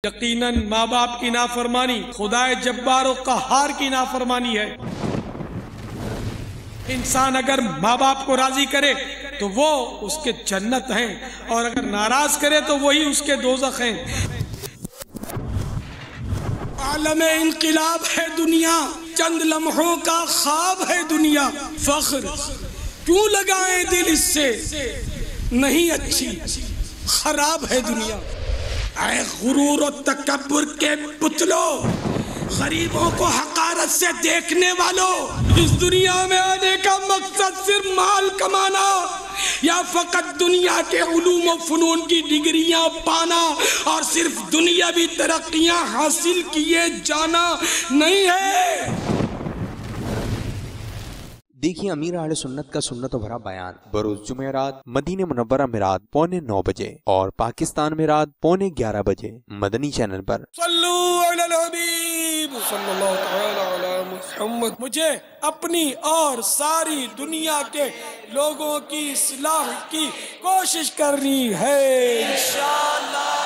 یقیناً ماں باپ کی نافرمانی خدائے جبار و قہار کی نافرمانی ہے۔ انسان اگر ماں باپ کو راضی کرے تو وہ اس کے جنت ہیں، اور اگر ناراض کرے تو وہی اس کے دوزخ ہیں۔ عالم انقلاب ہے دنیا، چند لمحوں کا خواب ہے دنیا، فخر کیوں لگائیں دل اس سے، نہیں اچھی خراب ہے دنیا۔ اے غرور و تکبر کے پتلو، غریبوں کو حقارت سے دیکھنے والوں، اس دنیا میں آنے کا مقصد صرف مال کمانا یا فقط دنیا کے علوم و فنون کی ڈگریاں پانا اور صرف دنیاوی ترقیاں حاصل کیے جانا نہیں ہے۔ دیکھیے امیر اہل سنت کا سنت و بھرا بیان بروز جمعرات مدینہ منورہ میں رات 9:15 بجے اور پاکستان میں رات 11:15 بجے مدنی چینل پر۔ صلو علی الحبیب صلی اللہ تعالی علی محمد۔ مجھے اپنی اور ساری دنیا کے لوگوں کی اصلاح کی کوشش کرنی ہے انشاءاللہ۔